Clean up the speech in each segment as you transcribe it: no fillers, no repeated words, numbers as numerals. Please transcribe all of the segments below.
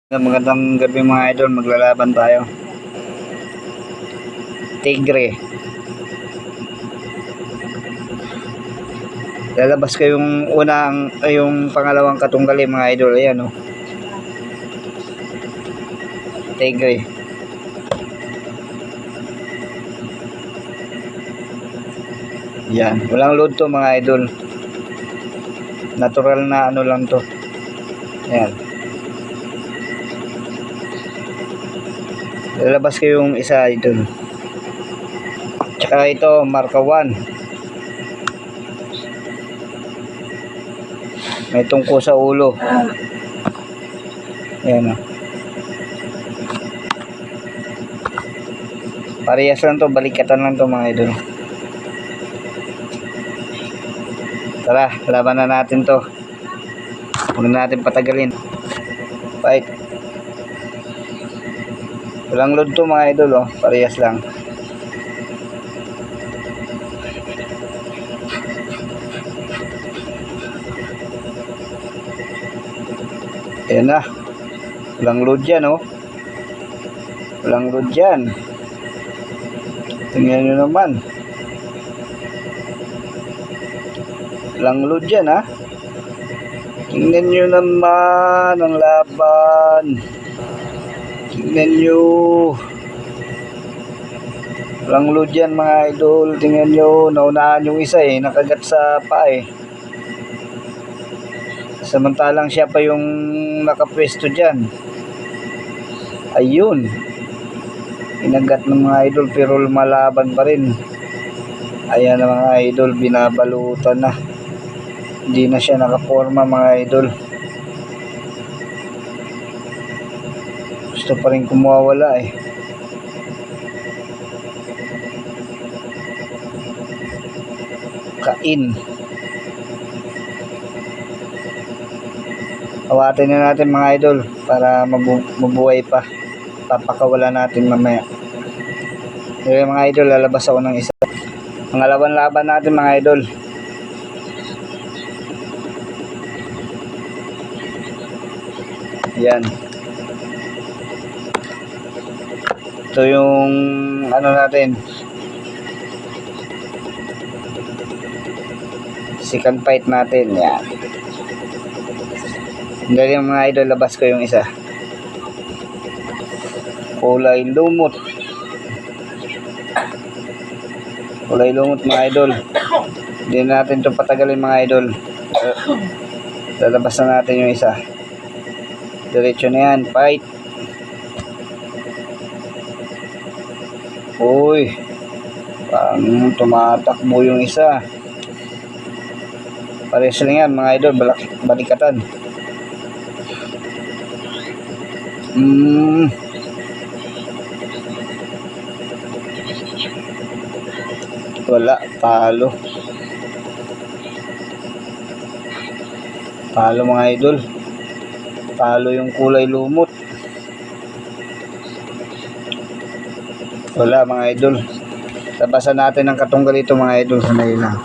Magandang gabi mga idol, maglalaban tayo. Tigre. Lalabas ko yung unang, yung pangalawang katunggali mga idol. Ayan o. Tigre. Yan. Walang load to mga idol. Natural na ano lang to. Ayan. Lalabas ko yung isa idol. Tsaka ito, marka 1. May tungko sa ulo. Ayan o. Parehas lang to, balikatan lang to mga idol. Tara, laban na natin to. Huwag na natin patagalin. Fight. Walang load to mga idol, oh. Parehas lang. Ayan na. Walang load yan, oh. Walang load yan. Tingnan nyo naman. Walang load yan, ha. Tingnan nyo naman ang laban. Tingnan nyo. Walang load yan mga idol. Tingnan nyo. Naunahan yung isa eh. Nakagat sa paa eh. Samantalang siya pa yung nakapwesto dyan. Ayun. Inagat ng mga idol pero lumalaban pa rin. Ayan na mga idol. Binabalutan na. Hindi na siya nakaporma mga idol. Gusto pa rin kumawala eh. Kain. Awatin na natin mga idol para mabuhay pa. Papakawala natin mamaya. Yung mga idol, lalabas ako ng isa. Mga laban-laban natin mga idol. Yan. Ito yung ano natin. Second fight natin. Yan. Dahil yung mga idol, labas ko yung isa. Kulay lumot. Kulay lumot mga idol. Hindi natin ito patagalin mga idol. Lalabas na natin yung isa. Diretso na yan. Fight. Uy. Parang tumatakbo yung isa. Parehas lang yan mga idol. Balikatan. Wala, talo. Talo mga idol. Talo yung kulay lumot. Wala mga idol. Labasan natin ang katunggal ito mga idol. Sanay lang.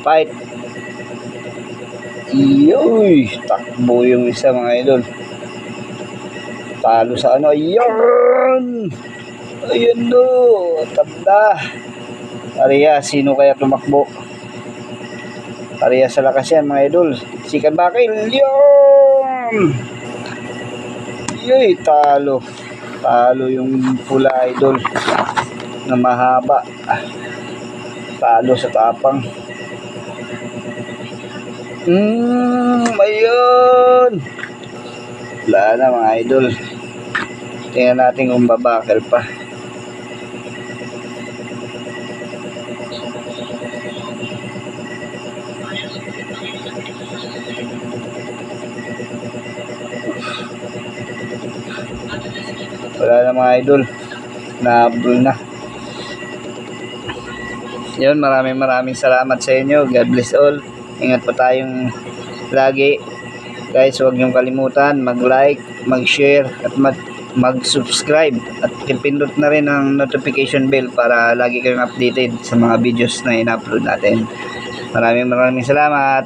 Fight. Iyoy, takbo yung isa mga idol. Talo sa ano. Ayan. Ayan do. Tanda. Pareha, sino kaya tumakbo? Pareha sa lakas yan mga idol. Sikan bakil. Yun. Iyoy, talo. Talo yung pula idol. Na mahaba. Talo sa tapang. Ayun. Wala na mga idol. Tingnan natin kung babakal pa. Wala na mga idol. Nahabol na. Yun, maraming salamat sa inyo. God bless all. Ingat pa tayong lagi. Guys, huwag niyong kalimutan mag-like, mag-share at mag-subscribe at pindot na rin ang notification bell para lagi kayong updated sa mga videos na in-upload natin. Maraming salamat.